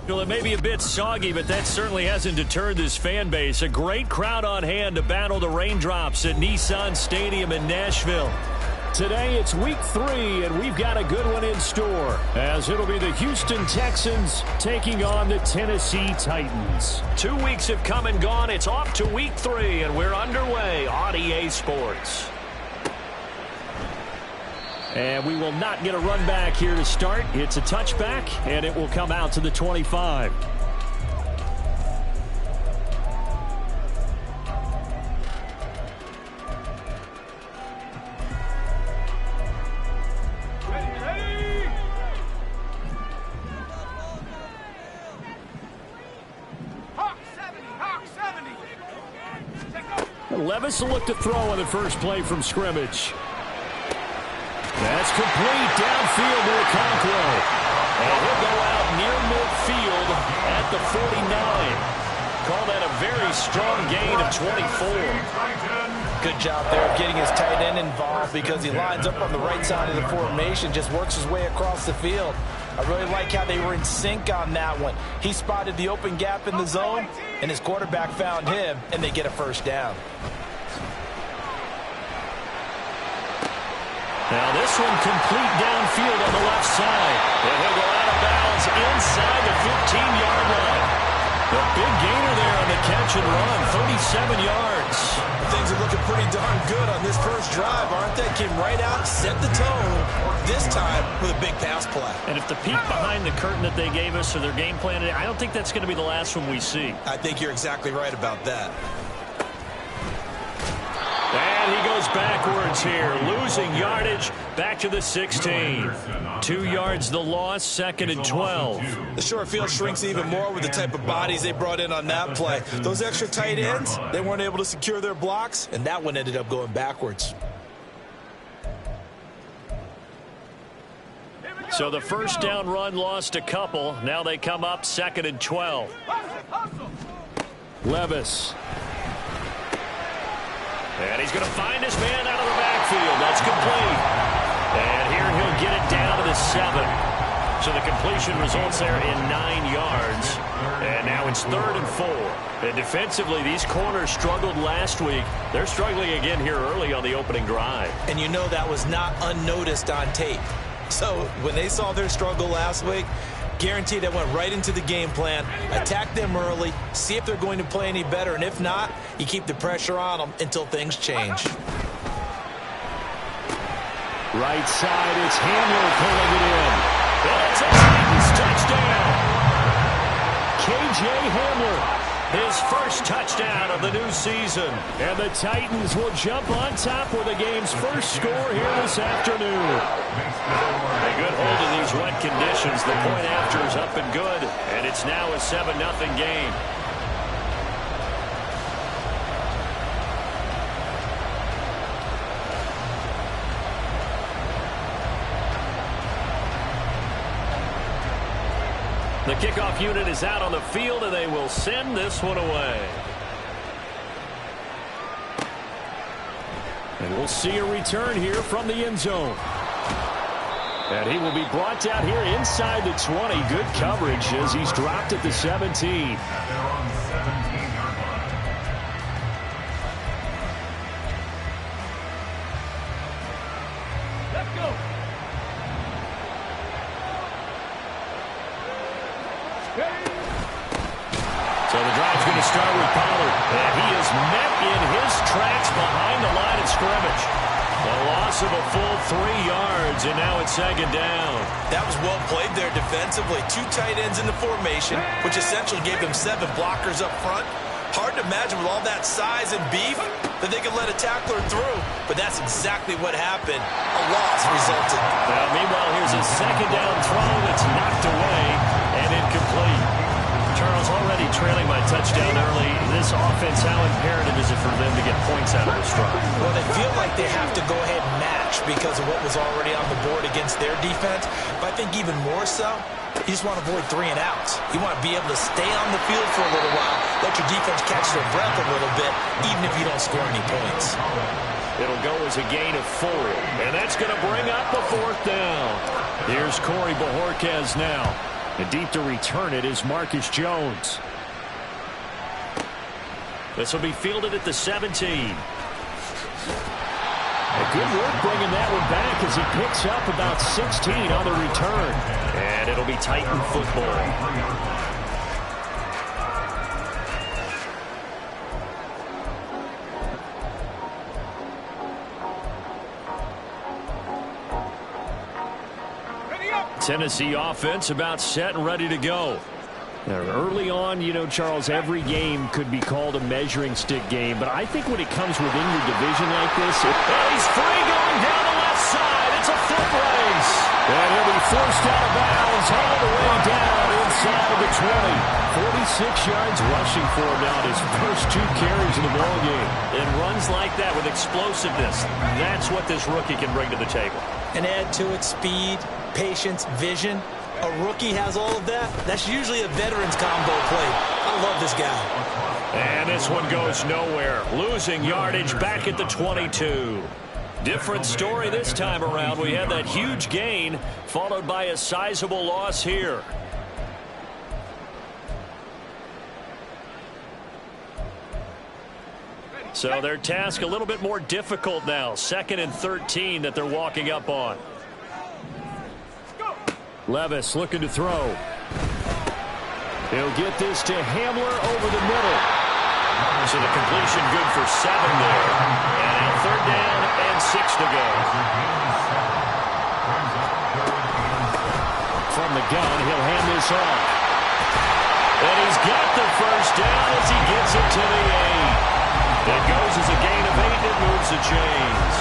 Well, it may be a bit soggy, but that certainly hasn't deterred this fan base. A great crowd on hand to battle the raindrops at Nissan Stadium in Nashville. Today it's week 3, and we've got a good one in store, as it'll be the Houston Texans taking on the Tennessee Titans. 2 weeks have come and gone. It's off to week 3, and we're underway on EA Sports. And we will not get a run back here to start. It's a touchback, and it will come out to the 25. Levis will look to throw on the first play from scrimmage. That's complete downfield to Okonkwo. And he'll go out near midfield at the 49. Call that a very strong gain of 24. Good job there of getting his tight end involved because he lines up on the right side of the formation, just works his way across the field. I really like how they were in sync on that one. He spotted the open gap in the zone, and his quarterback found him, and they get a first down. Now this one complete downfield on the left side. And he'll go out of bounds inside the 15-yard line. The big gainer there on the catch and run, 37 yards. Things are looking pretty darn good on this first drive, aren't they? Came right out, set the tone, this time with a big pass play. And if the peek behind the curtain that they gave us or their game plan, I don't think that's going to be the last one we see. I think you're exactly right about that. And he goes backwards here, losing yardage back to the 16. 2 yards the loss, 2nd and 12. The short field shrinks even more with the type of bodies they brought in on that play. Those extra tight ends, they weren't able to secure their blocks, and that one ended up going backwards. So the first down run lost a couple. Now they come up 2nd and 12. Levis. And he's going to find his man out of the backfield. That's complete. And here he'll get it down to the 7. So the completion results there in 9 yards. And now it's 3rd and 4. And defensively, these corners struggled last week. They're struggling again here early on the opening drive. And you know that was not unnoticed on tape. So when they saw their struggle last week, guaranteed that went right into the game plan. Attack them early, see if they're going to play any better, and if not, you keep the pressure on them until things change. Right side, it's Hamler pulling it in. And it's a Titans touchdown. KJ Hamler, his first touchdown of the new season. And the Titans will jump on top with the game's first score here this afternoon. A good hold of these wet conditions. The point after is up and good, and it's now a 7-0 game. The kickoff unit is out on the field, and they will send this one away. And we'll see a return here from the end zone. And he will be brought down here inside the 20. Good coverage as he's dropped at the 17. Let's go. So the drive's going to start with Pollard. And he is met in his tracks behind the line of scrimmage. A loss of a full 3 yards, and now it's 2nd down. That was well played there defensively. 2 tight ends in the formation, which essentially gave them 7 blockers up front. Hard to imagine with all that size and beef that they could let a tackler through, but that's exactly what happened. A loss resulted. Now, meanwhile, here's a 2nd down throw that's knocked away and incomplete. Charles, already trailing by touchdown early. This offense, how imperative is it for them to get points out of this drive? Well, they feel like they have to go ahead and match because of what was already on the board against their defense. But I think even more so, you just want to avoid 3 and outs. You want to be able to stay on the field for a little while, let your defense catch their breath a little bit, even if you don't score any points. It'll go as a gain of 4, and that's going to bring up the 4th down. Here's Corey Bojorquez now. And deep to return it is Marcus Jones. This will be fielded at the 17. Good work bringing that one back as he picks up about 16 on the return. And it'll be Titan football. Tennessee offense about set and ready to go. Now, early on, you know, Charles, every game could be called a measuring stick game, but I think when it comes within your division like this, he's free going down the left side. It's a foot race. And he'll be forced out of bounds all the way down inside of the 20. 46 yards rushing for him now, his first 2 carries in the ballgame. And runs like that with explosiveness, that's what this rookie can bring to the table. And add to it speed, patience, vision. A rookie has all of that. That's usually a veteran's combo play. I love this guy. And this one goes nowhere. Losing yardage back at the 22. Different story this time around. We had that huge gain followed by a sizable loss here. So their task a little bit more difficult now. 2nd and 13 that they're walking up on. Levis looking to throw. He'll get this to Hamler over the middle. So the completion good for 7 there. And a 3rd down and 6 to go. From the gun, he'll hand this off. And he's got the first down as he gets it to the 8. It goes as a gain of 8 and it moves the chains.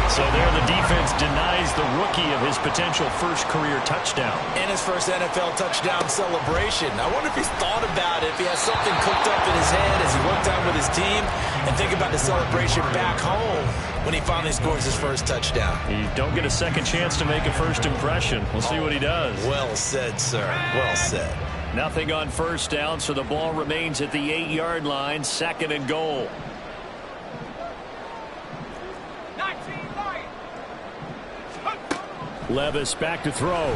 So there the defense denies the rookie of his potential first career touchdown. And his first NFL touchdown celebration. I wonder if he's thought about it, if he has something cooked up in his head as he worked out with his team, and think about the celebration back home when he finally scores his first touchdown. You don't get a second chance to make a first impression. We'll see what he does. Well said, sir. Well said. Nothing on first down, so the ball remains at the 8-yard line, 2nd and goal. Levis back to throw. And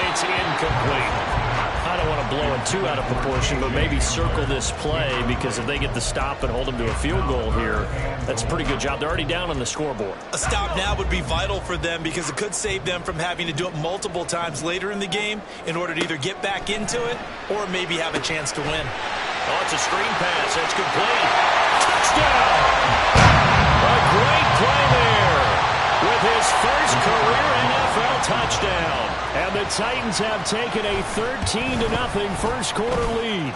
it's incomplete. I don't want to blow it too out of proportion, but maybe circle this play, because if they get the stop and hold them to a field goal here, that's a pretty good job. They're already down on the scoreboard. A stop now would be vital for them, because it could save them from having to do it multiple times later in the game in order to either get back into it or maybe have a chance to win. Oh, it's a screen pass. That's complete. Touchdown! A great play there with his first career NFL touchdown. And the Titans have taken a 13-0 first quarter lead.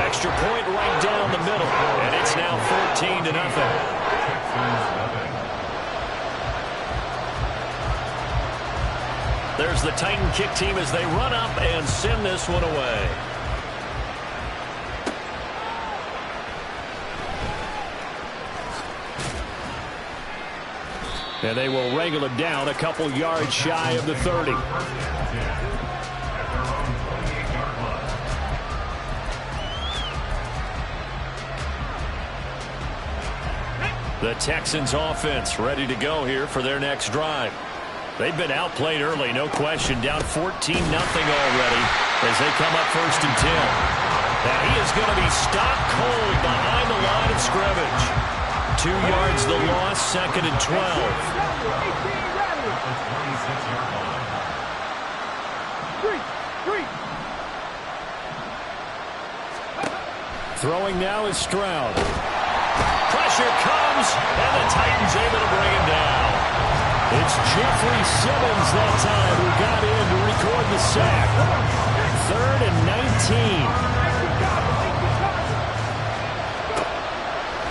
Extra point right down the middle, and it's now 14-0. There's the Titan kick team as they run up and send this one away. And they will wrangle him down a couple yards shy of the 30. The Texans offense ready to go here for their next drive. They've been outplayed early, no question. Down 14-0 already as they come up 1st and 10. Now he is going to be stopped cold behind the line of scrimmage. 2 yards the loss, 2nd and 12. Throwing now is Stroud. Pressure comes, and the Titans able to bring him down. It's Jeffrey Simmons that time who got in to record the sack. 3rd and 19.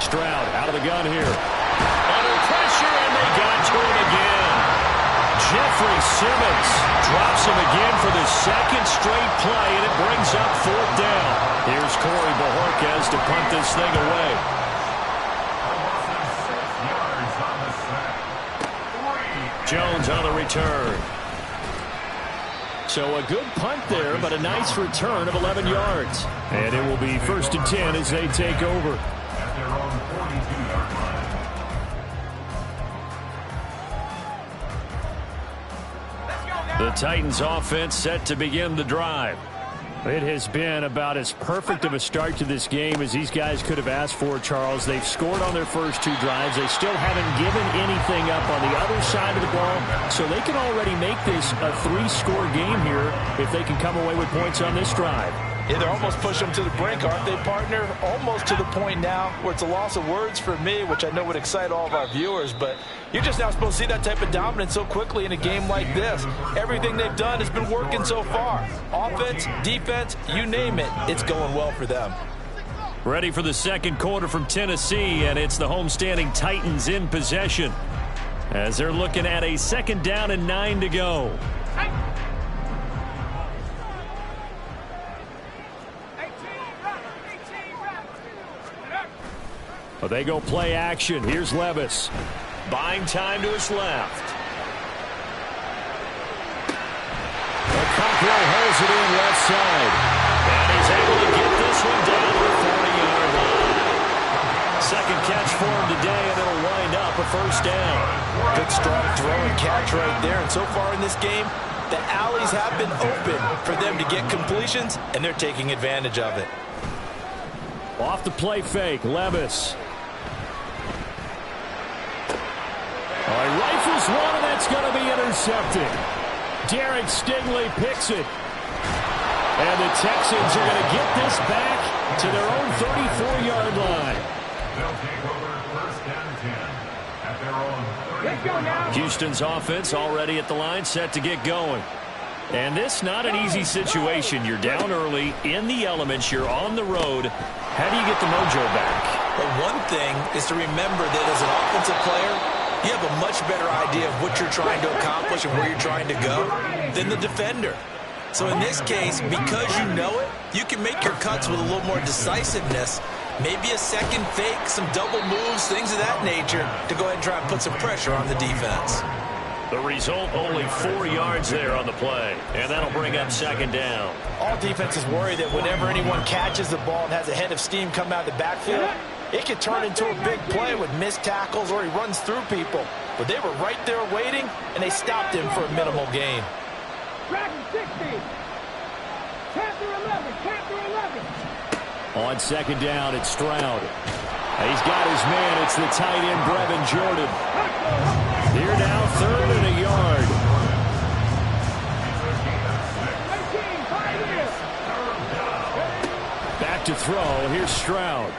Stroud out of the gun here. Under pressure, and they got to him again. Jeffrey Simmons drops him again for the 2nd straight play, and it brings up 4th down. Here's Corey Bojorquez to punt this thing away. Jones on the return. So a good punt there, but a nice return of 11 yards. And it will be 1st and 10 as they take over. The Titans offense set to begin the drive. It has been about as perfect of a start to this game as these guys could have asked for, Charles. They've scored on their first 2 drives. They still haven't given anything up on the other side of the ball, so they can already make this a 3-score game here if they can come away with points on this drive. Yeah, they're almost pushing them to the brink, aren't they, partner? Almost to the point now where it's a loss of words for me, which I know would excite all of our viewers, but you're just not supposed to see that type of dominance so quickly in a game like this. Everything they've done has been working so far. Offense, defense, you name it, it's going well for them. Ready for the second quarter from Tennessee, and it's the homestanding Titans in possession as they're looking at a 2nd down and 9 to go. Well, they go play action. Here's Levis. Buying time to his left. Cockrell holds it in left side. And he's able to get this one down to the 40-yard line. Second catch for him today, and it'll wind up a 1st down. Good strong throw and catch right there. And so far in this game, the alleys have been open for them to get completions, and they're taking advantage of it. Off the play fake, Levis. He rifles one, and that's going to be intercepted. Derek Stingley picks it. And the Texans are going to get this back to their own 34-yard line. They'll take over 1st and 10 at their own. Let's go now. Houston's offense already at the line, set to get going. And this not an easy situation. You're down early, in the elements, you're on the road. How do you get the mojo back? Well, one thing is to remember that as an offensive player, you have a much better idea of what you're trying to accomplish and where you're trying to go than the defender. So in this case, because you know it, you can make your cuts with a little more decisiveness. Maybe a second fake, some double moves, things of that nature to go ahead and try and put some pressure on the defense. The result, only 4 yards there on the play, and that'll bring up 2nd down. All defenses worry that whenever anyone catches the ball and has a head of steam come out of the backfield, it could turn into a big play with missed tackles or he runs through people. But they were right there waiting, and they stopped him for a minimal gain. Dragon 60. Chapter 11. Chapter 11. On 2nd down, it's Stroud. He's got his man. It's the tight end, Brevin Jordan. Here now, 3rd and a yard. Back to throw. Here's Stroud.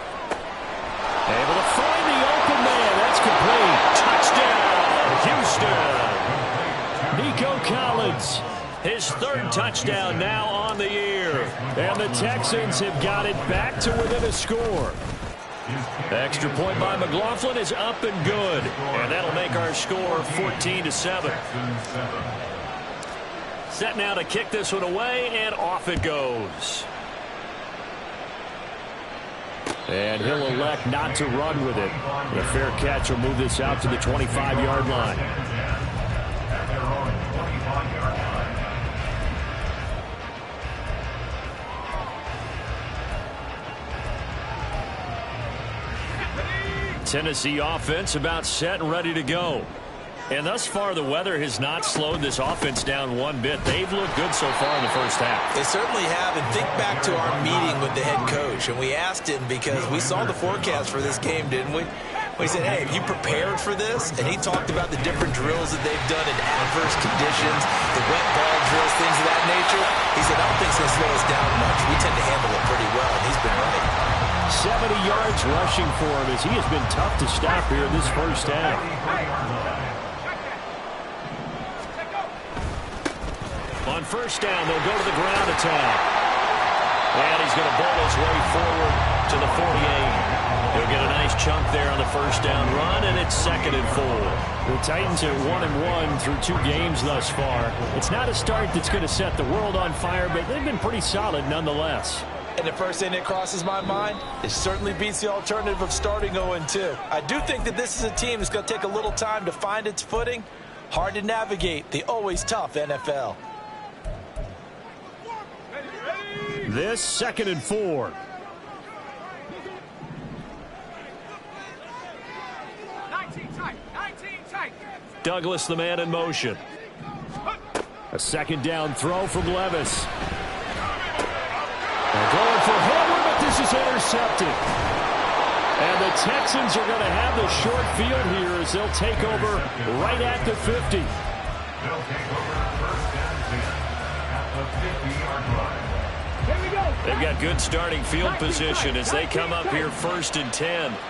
Able to find the open man. That's complete. Touchdown, Houston. Nico Collins. His 3rd touchdown now on the year. And the Texans have got it back to within a score. Extra point by McLaughlin is up and good. And that'll make our score 14-7. Set now to kick this one away, and off it goes. And he'll elect not to run with it. The fair catch will move this out to the 25-yard line. Tennessee offense about set and ready to go. And thus far, the weather has not slowed this offense down one bit. They've looked good so far in the first half. They certainly have. And think back to our meeting with the head coach. And we asked him because we saw the forecast for this game, didn't we? We said, hey, have you prepared for this? And he talked about the different drills that they've done in adverse conditions, the wet ball drills, things of that nature. He said, I don't think it's going to slow us down much. We tend to handle it pretty well, and he's been right. 70 yards rushing for him as he has been tough to stop here in this first half. On 1st down, they'll go to the ground attack. And he's going to bowl his way forward to the 48. He'll get a nice chunk there on the 1st down run, and it's 2nd and 4. The Titans are 1-1 through 2 games thus far. It's not a start that's going to set the world on fire, but they've been pretty solid nonetheless. And the first thing that crosses my mind, it certainly beats the alternative of starting 0-2. I do think that this is a team that's going to take a little time to find its footing. Hard to navigate the always tough NFL. This 2nd and 4. Douglas, the man in motion. A second down throw from Levis. They're going for Hamler, but this is intercepted. And the Texans are going to have the short field here as they'll take over right at the 50. They'll take over first and 10 at the 50-yard line. Here we go. They've got good starting field position as they come up here 1st and 10.